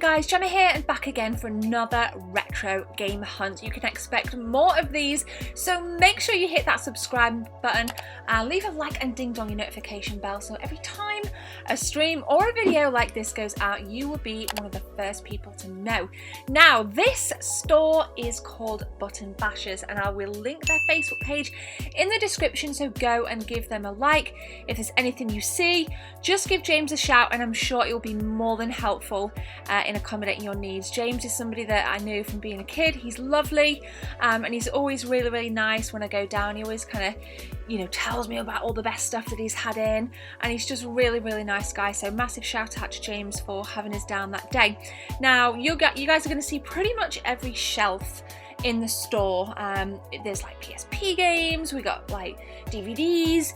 morning guys, Gemma here and back again for another retro game hunt. You can expect more of these, so make sure you hit that subscribe button, leave a like and ding dong your notification bell so every time a stream or a video like this goes out you will be one of the first people to know. Now this store is called Button Bashers and I will link their Facebook page in the description, so go and give them a like. If there's anything you see, just give James a shout and I'm sure it will be more than helpful in accommodating your needs. James is somebody that I knew from being a kid. He's lovely and he's always really nice. When I go down he always kind of tells me about all the best stuff that he's had in, and he's just really nice guy. So massive shout out to James for having us down that day. Now you guys are going to see pretty much every shelf in the store. There's like PSP games, we got like DVDs,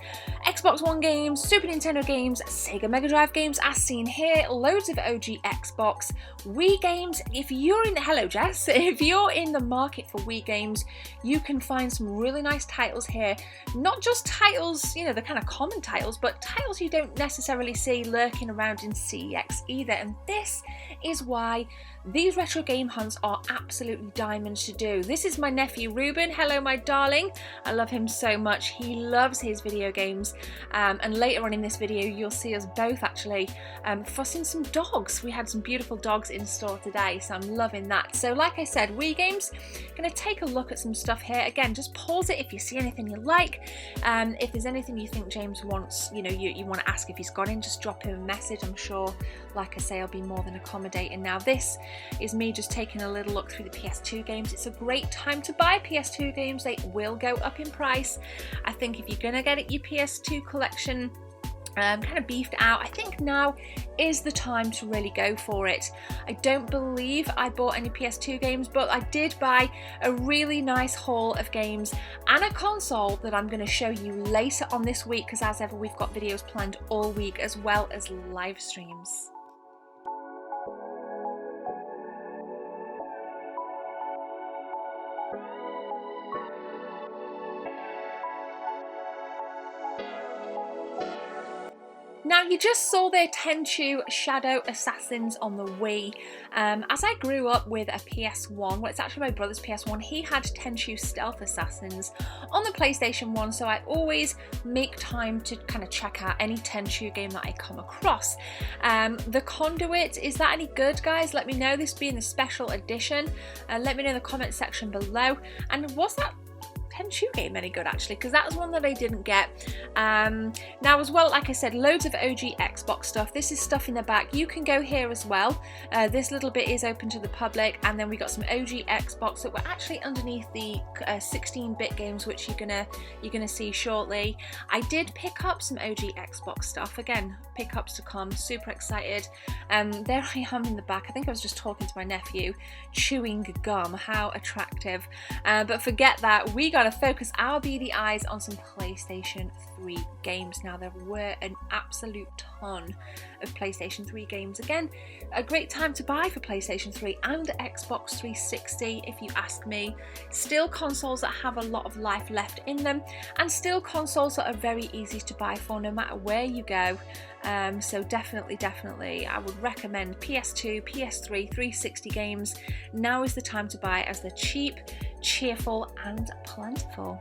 Xbox One games, Super Nintendo games, Sega Mega Drive games as seen here, loads of OG Xbox, Wii games. If you're in if you're in the market for Wii games, you can find some really nice titles here. Not just titles, the kind of common titles, but titles you don't necessarily see lurking around in CEX either. And this is why these retro game hunts are absolutely diamonds to do. This is my nephew Ruben. Hello my darling. I love him so much. He loves his video games, and later on in this video you'll see us both actually fussing some dogs. We had some beautiful dogs in store today, so I'm loving that. So like I said, Wii games, gonna take a look at some stuff here. Again, just pause it if you see anything you like. If there's anything you think James wants, you want to ask if he's got in, just drop him a message. I'm sure, like I say, I'll be more than accommodating. Now this is me just taking a little look through the PS2 games. It's a great time to buy PS2 games. They will go up in price. I think if you're gonna get your PS2 collection kind of beefed out, I think now is the time to really go for it. I don't believe I bought any PS2 games, but I did buy a really nice haul of games and a console that I'm going to show you later on this week, because as ever we've got videos planned all week as well as live streams. Now you just saw their Tenchu Shadow Assassins on the Wii. As I grew up with a PS1, well it's actually my brother's PS1, he had Tenchu Stealth Assassins on the PlayStation 1, so I always make time to kind of check out any Tenchu game that I come across. The Conduit, is that any good guys? Let me know, this being the special edition. Let me know in the comment section below. And was that Tenchu game any good actually, because that was one that I didn't get. Now as well, like I said, loads of OG Xbox stuff. This is stuff in the back. You can go here as well. This little bit is open to the public, and then we got some OG Xbox that were actually underneath the 16-bit games, which you're gonna see shortly. I did pick up some OG Xbox stuff. Again, pickups to come. Super excited. There I am in the back. I think I was just talking to my nephew, chewing gum. How attractive. But forget that. We got to focus our beady eyes on some PlayStation 3 games. Now there were an absolute ton of PlayStation 3 games. Again, a great time to buy for PlayStation 3 and Xbox 360 if you ask me. Still consoles that have a lot of life left in them, and still consoles that are very easy to buy for no matter where you go. So definitely I would recommend PS2, PS3, 360 games. Now is the time to buy, as they're cheap, cheerful and plentiful.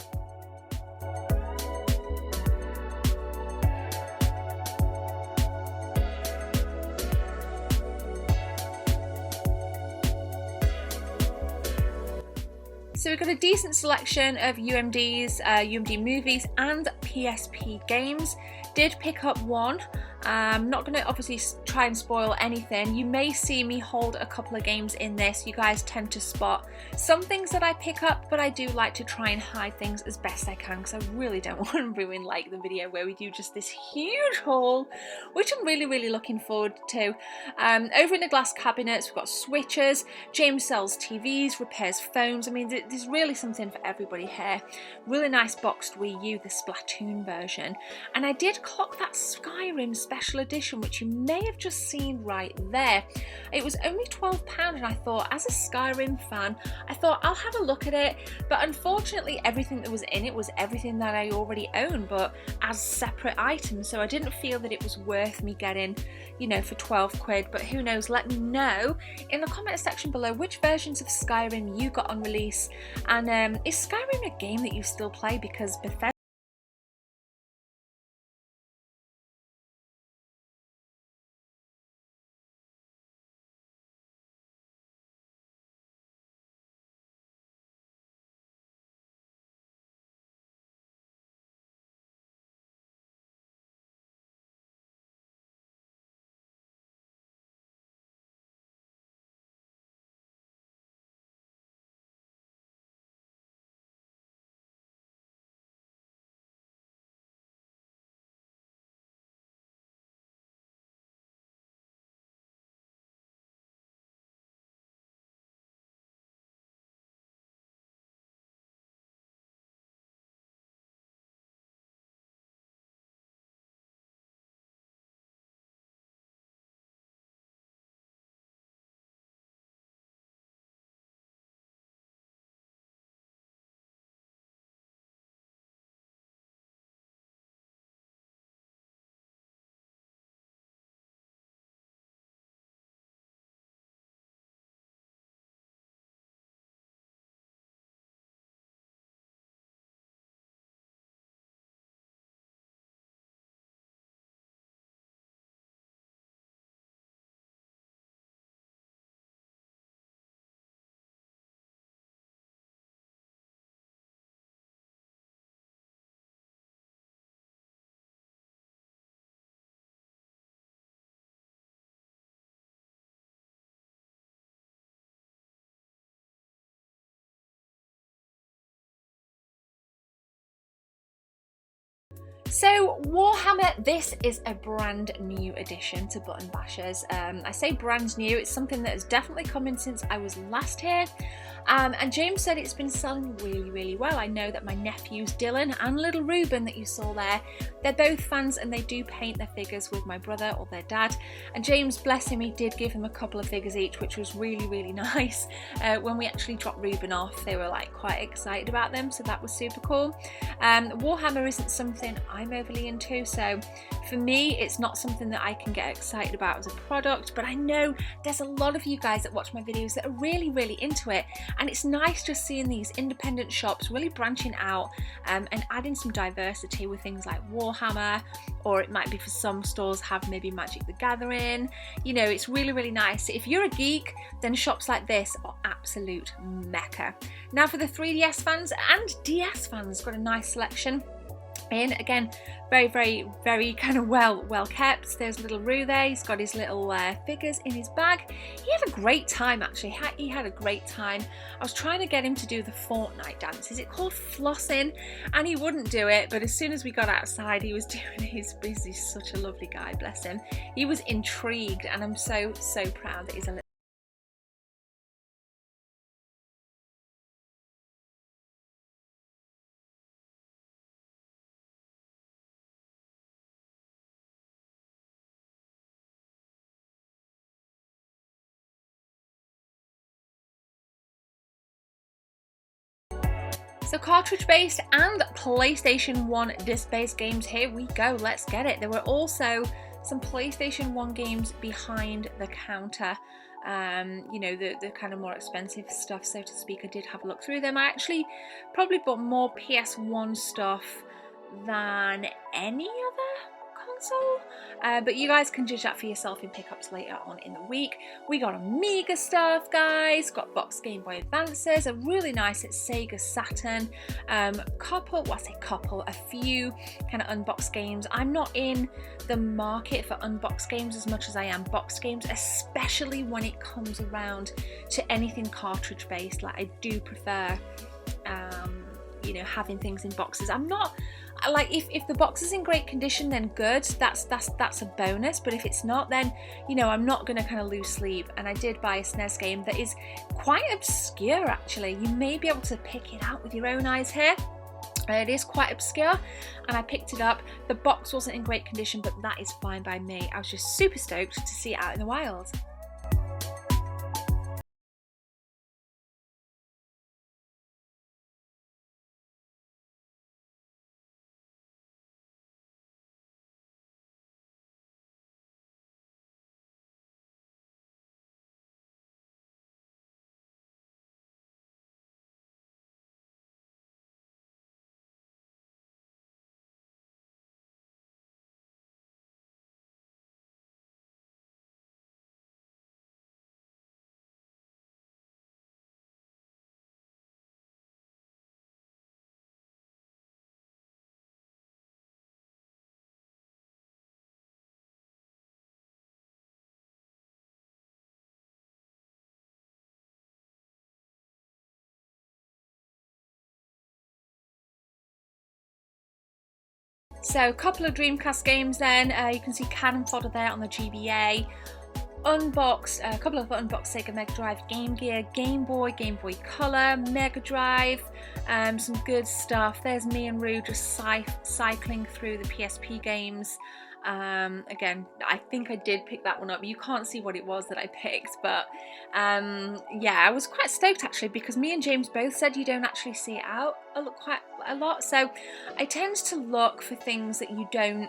So we've got a decent selection of UMDs, UMD movies and PSP games. Did pick up one. I'm not going to obviously try and spoil anything. You may see me hold a couple of games in this. You guys tend to spot some things that I pick up, but I do like to try and hide things as best I can, because I really don't want to ruin like the video where we do just this huge haul, which I'm really looking forward to. Over in the glass cabinets we've got switches. James sells TVs, repairs phones. I mean, there's really something for everybody here. Really nice boxed Wii U, the Splatoon version. And I did clock that Skyrim special edition, which you may have just seen right there. It was only £12, and I thought, as a Skyrim fan, I thought I'll have a look at it, but unfortunately everything that was in it was everything that I already own, but as separate items, so I didn't feel that it was worth me getting, you know, for 12 quid. But who knows, let me know in the comment section below which versions of Skyrim you got on release, and is Skyrim a game that you still play? Because Bethesda So Warhammer, this is a brand new addition to Button Bashers. I say brand new, it's something that has definitely come in since I was last here. And James said it's been selling really well. I know that my nephews Dylan and little Ruben that you saw there, they're both fans, and they do paint their figures with my brother or their dad. And James, bless him, he did give them a couple of figures each, which was really nice. When we actually dropped Ruben off, they were like quite excited about them, so that was super cool. Warhammer isn't something I'm overly into, so for me it's not something that I can get excited about as a product, but I know there's a lot of you guys that watch my videos that are really into it, and it's nice just seeing these independent shops really branching out and adding some diversity with things like Warhammer, or it might be for some stores have maybe Magic the Gathering. You know, it's really nice. If you're a geek, then shops like this are absolute mecca. Now for the 3DS fans and DS fans, got a nice selection in. Again, very kind of well kept. There's little Roo there, he's got his little figures in his bag. He had a great time, actually. He had a great time. I was trying to get him to do the Fortnite dance. Is it called flossing? And he wouldn't do it, but as soon as we got outside he was doing his biz. He's such a lovely guy, bless him. He was intrigued, and I'm so proud that he's a little So cartridge based and PlayStation 1 disc based games, here we go, let's get it. There were also some PlayStation 1 games behind the counter, you know, the kind of more expensive stuff, so to speak. I did have a look through them. I actually probably bought more PS1 stuff than any other console, but you guys can judge that for yourself in pickups later on in the week. We got Amiga stuff, guys, got box Game Boy Advances, a really nice Sega Saturn, a few kind of unboxed games. I'm not in the market for unboxed games as much as I am box games, especially when it comes around to anything cartridge based. Like, I do prefer you know, having things in boxes. I'm not like, if the box is in great condition, then good, that's a bonus, but if it's not, then, you know, I'm not gonna kind of lose sleep. And I did buy a Snes game that is quite obscure, actually. You may be able to pick it out with your own eyes here. It is quite obscure, and I picked it up. The box wasn't in great condition, but that is fine by me. I was just super stoked to see it out in the wild. So a couple of Dreamcast games then. You can see cannon fodder there on the GBA. Unboxed, a couple of unboxed Sega Mega Drive, Game Gear, Game Boy Color, Mega Drive, some good stuff. There's me and Rue just cycling through the PSP games. Again, I think I did pick that one up. You can't see what it was that I picked, but yeah, I was quite stoked actually, because me and James both said you don't actually see it out quite a lot. So I tend to look for things that you don't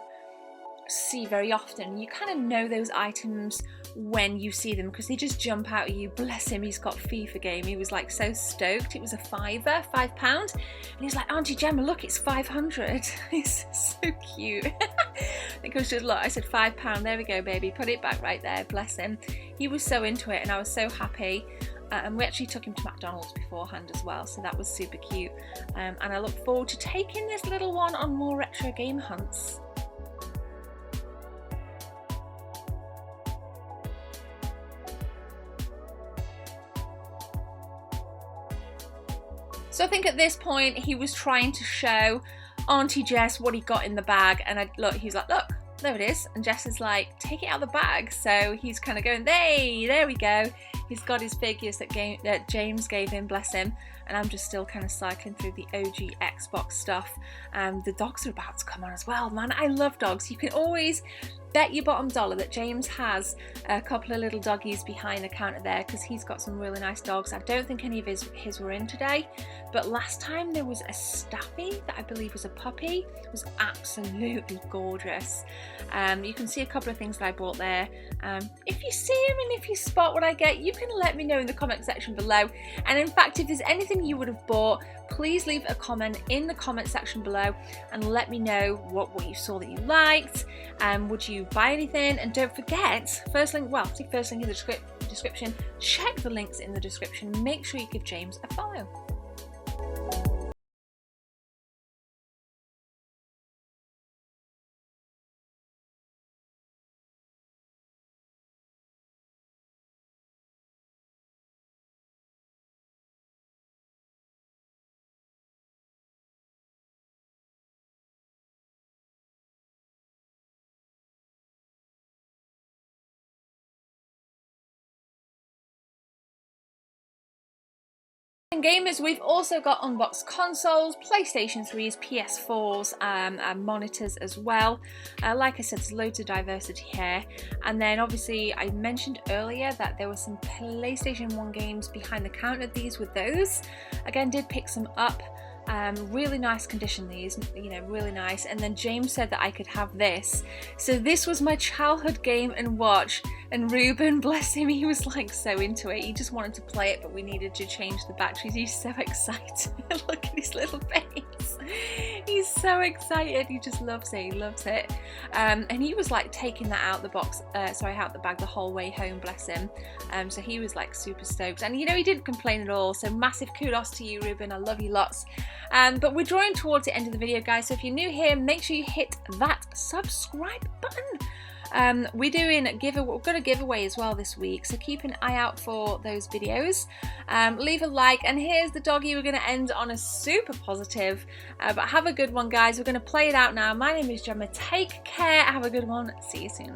see very often. You kind of know those items when you see them because they just jump out at you. Bless him, he's got FIFA game. He was like so stoked. It was a £5, and he's like, Auntie Gemma, look, it's 500. He's so cute. I think I was just, look, I said £5, there we go baby, put it back right there. Bless him, he was so into it and I was so happy. And we actually took him to McDonald's beforehand as well, so that was super cute. And I look forward to taking this little one on more retro game hunts. So I think at this point he was trying to show Auntie Jess what he got in the bag, and he's like, look, there it is. And Jess is like, take it out of the bag. So he's kind of going, hey, there we go. He's got his figures that James gave him, bless him. And I'm just still kind of cycling through the OG Xbox stuff. The dogs are about to come on as well, man. I love dogs. You can always bet your bottom dollar that James has a couple of little doggies behind the counter there because he's got some really nice dogs. I don't think any of his were in today, but last time there was a Staffy that I believe was a puppy. It was absolutely gorgeous. You can see a couple of things that I bought there. If you see them and if you spot what I get, you can let me know in the comment section below. And in fact, if there's anything you would have bought, please leave a comment in the comment section below and let me know what you saw that you liked. Would you buy anything? And don't forget, first link in the description, check the links in the description, make sure you give James a follow. Gamers, we've also got unboxed consoles, PlayStation 3s, PS4s, and monitors as well. Like I said, there's loads of diversity here. And then obviously I mentioned earlier that there were some PlayStation 1 games behind the counter. These were those. Again, did pick some up. Really nice condition, these, you know, really nice. And then James said that I could have this, so this was my childhood game and watch. And Ruben, bless him, he was like so into it. He just wanted to play it, but we needed to change the batteries. He's so excited. Look at his little face, he's so excited. He just loves it, he loves it. And he was like taking that out the box, out the bag the whole way home, bless him. So he was like super stoked, and you know, he didn't complain at all. So massive kudos to you, Ruben, I love you lots. But we're drawing towards the end of the video, guys, so if you're new here, make sure you hit that subscribe button. We're doing we've got a giveaway as well this week, so keep an eye out for those videos. Leave a like, and here's the doggy. We're going to end on a super positive, but have a good one, guys. We're going to play it out now. My name is Gemma. Take care, have a good one, see you soon.